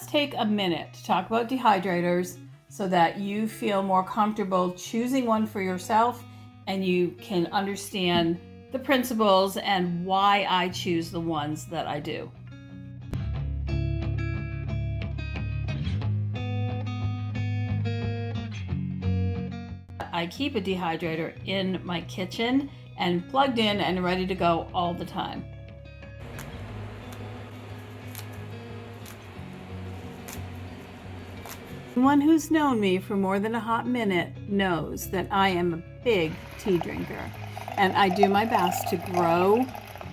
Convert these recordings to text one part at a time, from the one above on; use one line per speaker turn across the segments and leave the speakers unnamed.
take a minute to talk about dehydrators so that you feel more comfortable choosing one for yourself and you can understand the principles and why I choose the ones that I do. I keep a dehydrator in my kitchen and plugged in and ready to go all the time. Anyone who's known me for more than a hot minute knows that I am a big tea drinker, and I do my best to grow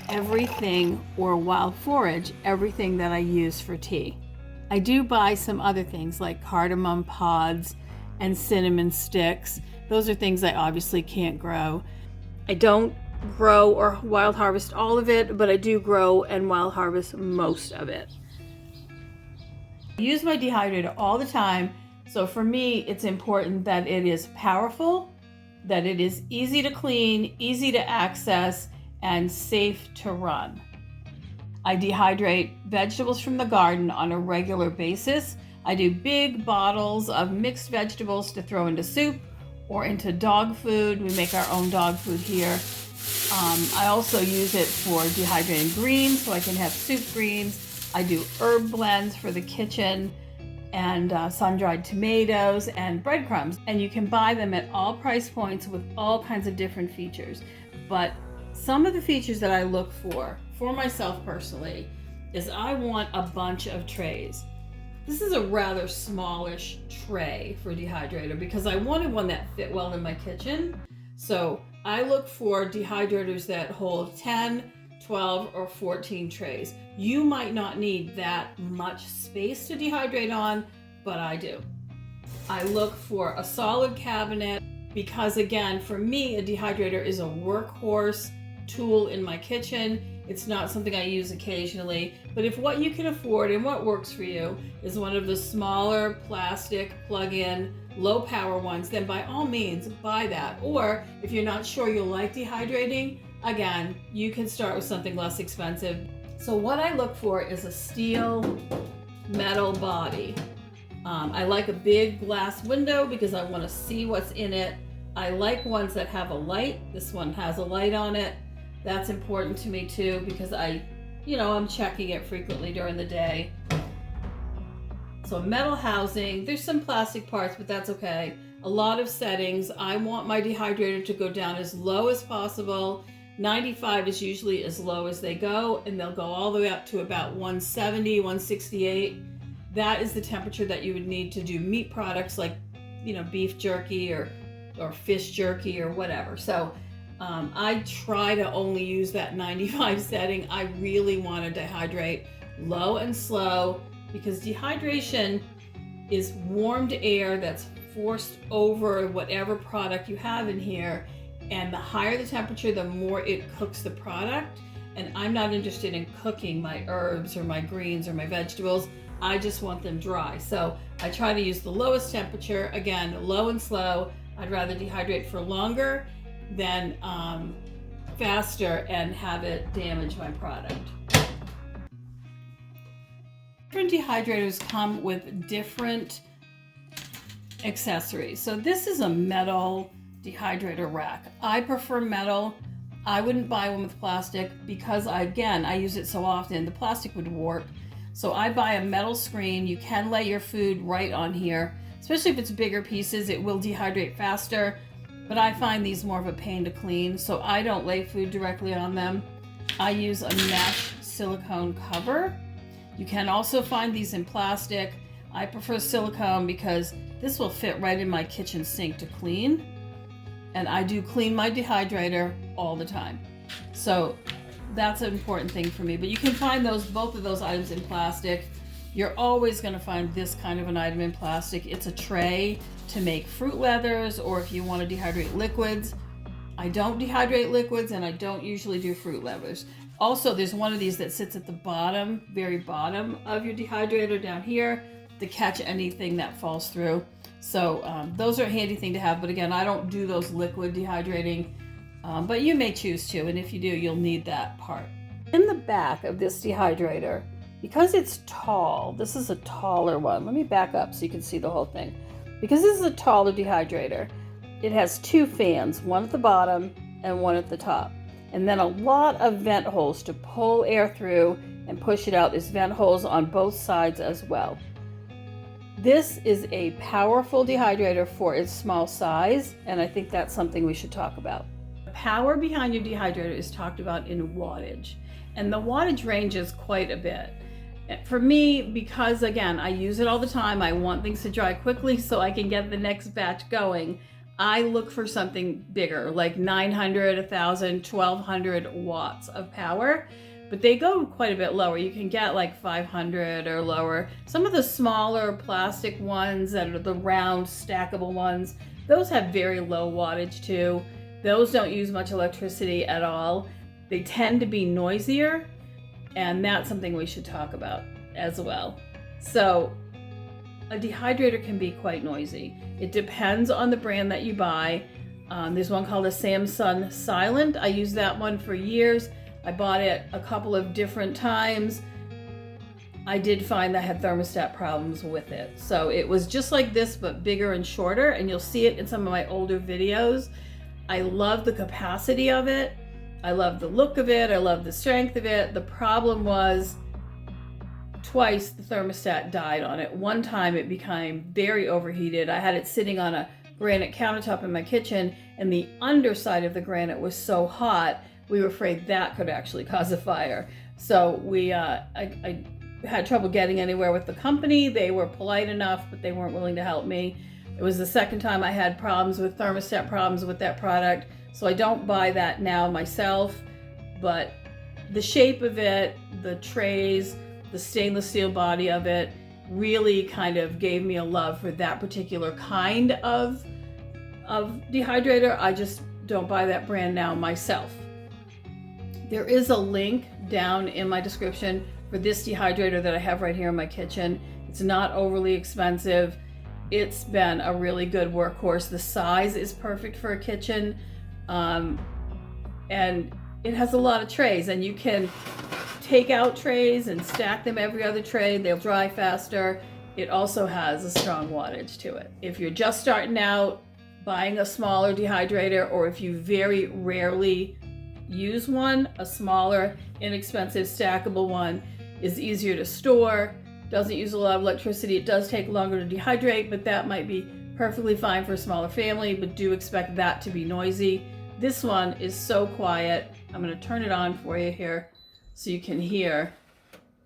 everything or wild forage everything that I use for tea. I do buy some other things like cardamom pods and cinnamon sticks. Those are things I obviously can't grow. I don't grow or wild harvest all of it, but I do grow and wild harvest most of it. I use my dehydrator all the time, so for me it's important that it is powerful, that it is easy to clean, easy to access, and safe to run. I dehydrate vegetables from the garden on a regular basis. I do big bottles of mixed vegetables to throw into soup or into dog food. We make our own dog food here. I also use it for dehydrating greens so I can have soup greens. I do herb blends for the kitchen and sun-dried tomatoes and breadcrumbs. And you can buy them at all price points with all kinds of different features. But some of the features that I look for myself personally, is I want a bunch of trays. This is a rather smallish tray for a dehydrator because I wanted one that fit well in my kitchen. So I look for dehydrators that hold 10, 12, or 14 trays. You might not need that much space to dehydrate on, but I do. I look for a solid cabinet because, again, for me, a dehydrator is a workhorse tool in my kitchen. It's not something I use occasionally, but if what you can afford and what works for you is one of the smaller plastic plug-in low power ones, then by all means buy that. Or if you're not sure you'll like dehydrating, again, you can start with something less expensive. So what I look for is a steel metal body. I like a big glass window because I want to see what's in it. I like ones that have a light. This one has a light on it. That's important to me too because I'm checking it frequently during the day. So metal housing, there's some plastic parts, but that's okay. A lot of settings. I want my dehydrator to go down as low as possible. 95 is usually as low as they go, and they'll go all the way up to about 170, 168. That is the temperature that you would need to do meat products like, beef jerky or fish jerky or whatever. So I try to only use that 95 setting. I really want to dehydrate low and slow because dehydration is warmed air that's forced over whatever product you have in here. And the higher the temperature, the more it cooks the product. And I'm not interested in cooking my herbs or my greens or my vegetables. I just want them dry. So I try to use the lowest temperature, again, low and slow. I'd rather dehydrate for longer than faster and have it damage my product. Different dehydrators come with different accessories. So this is a metal dehydrator rack. I prefer metal. I wouldn't buy one with plastic because I use it so often, the plastic would warp. So I buy a metal screen. You can lay your food right on here, especially if it's bigger pieces, it will dehydrate faster. But I find these more of a pain to clean, so I don't lay food directly on them. I use a mesh silicone cover. You can also find these in plastic. I prefer silicone because this will fit right in my kitchen sink to clean. And I do clean my dehydrator all the time. So that's an important thing for me. But you can find both of those items in plastic. You're always going to find this kind of an item in plastic. It's a tray to make fruit leathers, or if you want to dehydrate liquids. I don't dehydrate liquids, and I don't usually do fruit leathers. Also, there's one of these that sits at the bottom, very bottom of your dehydrator down here to catch anything that falls through. So those are a handy thing to have. But again, I don't do those liquid dehydrating, but you may choose to. And if you do, you'll need that part. In the back of this dehydrator, Because it's tall, this is a taller one. Let me back up so you can see the whole thing. Because this is a taller dehydrator, it has two fans, one at the bottom and one at the top. And then a lot of vent holes to pull air through and push it out. There's vent holes on both sides as well. This is a powerful dehydrator for its small size, and I think that's something we should talk about. The power behind your dehydrator is talked about in wattage, and the wattage ranges quite a bit. For me, because again, I use it all the time, I want things to dry quickly so I can get the next batch going. I look for something bigger, like 900, 1000, 1200 watts of power, but they go quite a bit lower. You can get like 500 or lower. Some of the smaller plastic ones that are the round stackable ones, those have very low wattage too. Those don't use much electricity at all. They tend to be noisier, and that's something we should talk about as well. So a dehydrator can be quite noisy. It depends on the brand that you buy. There's one called a Samsung Silent. I used that one for years. I bought it a couple of different times. I did find that I had thermostat problems with it. So it was just like this, but bigger and shorter, and you'll see it in some of my older videos. I love the capacity of it. I love the look of it. I love the strength of it. The problem was twice the thermostat died on it. One time it became very overheated. I had it sitting on a granite countertop in my kitchen, and the underside of the granite was so hot, we were afraid that could actually cause a fire. So I had trouble getting anywhere with the company. They were polite enough, but they weren't willing to help me. It was the second time I had problems with thermostat problems with that product. So I don't buy that now myself, but the shape of it, the trays, the stainless steel body of it really kind of gave me a love for that particular kind of dehydrator. I just don't buy that brand now myself. There is a link down in my description for this dehydrator that I have right here in my kitchen. It's not overly expensive. It's been a really good workhorse. The size is perfect for a kitchen, and it has a lot of trays, and you can take out trays and stack them every other tray. They'll dry faster. It also has a strong wattage to it. If you're just starting out buying a smaller dehydrator, or if you very rarely use one, a smaller, inexpensive, stackable one is easier to store, doesn't use a lot of electricity. It does take longer to dehydrate, but that might be perfectly fine for a smaller family, but do expect that to be noisy. This one is so quiet. I'm going to turn it on for you here so you can hear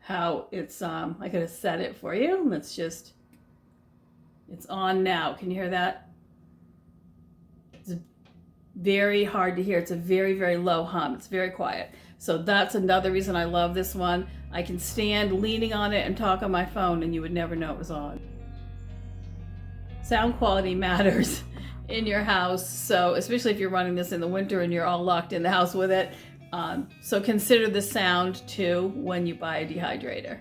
how it's, I gotta set it for you. It's on now. Can you hear that? It's very hard to hear. It's a very, very low hum. It's very quiet. So that's another reason I love this one. I can stand leaning on it and talk on my phone, and you would never know it was on. Sound quality matters in your house, so especially if you're running this in the winter and you're all locked in the house with it. So consider the sound too when you buy a dehydrator.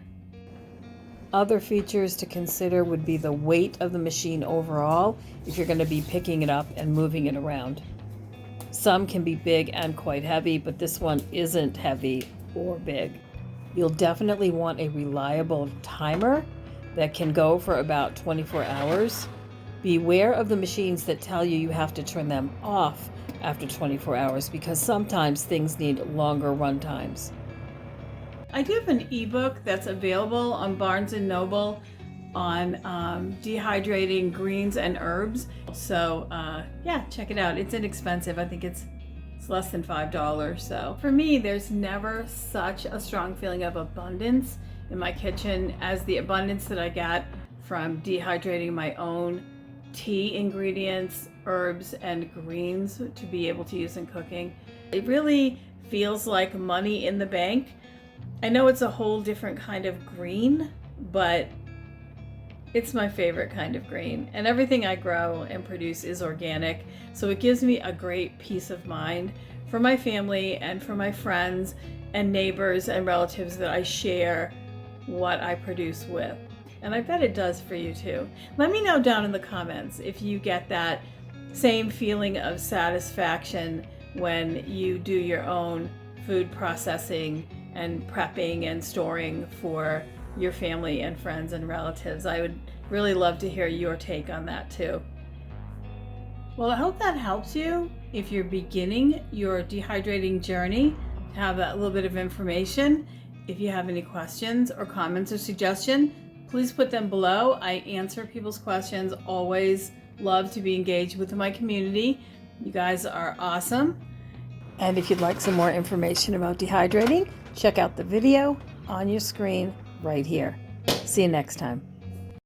Other features to consider would be the weight of the machine overall if you're going to be picking it up and moving it around. Some can be big and quite heavy, but this one isn't heavy or big. You'll definitely want a reliable timer that can go for about 24 hours. Beware of the machines that tell you you have to turn them off after 24 hours because sometimes things need longer run times. I do have an ebook that's available on Barnes & Noble on dehydrating greens and herbs. So yeah, check it out. It's inexpensive. I think it's less than $5. So for me, there's never such a strong feeling of abundance in my kitchen as the abundance that I get from dehydrating my own tea ingredients, herbs, and greens to be able to use in cooking. It really feels like money in the bank. I know it's a whole different kind of green, but it's my favorite kind of green, and everything I grow and produce is organic, so it gives me a great peace of mind for my family and for my friends and neighbors and relatives that I share what I produce with. And I bet it does for you too. Let me know down in the comments if you get that same feeling of satisfaction when you do your own food processing and prepping and storing for your family and friends and relatives. I would really love to hear your take on that too. Well, I hope that helps you if you're beginning your dehydrating journey, to have that little bit of information. If you have any questions or comments or suggestions, please put them below. I answer people's questions, always love to be engaged with my community. You guys are awesome. And if you'd like some more information about dehydrating, check out the video on your screen right here. See you next time.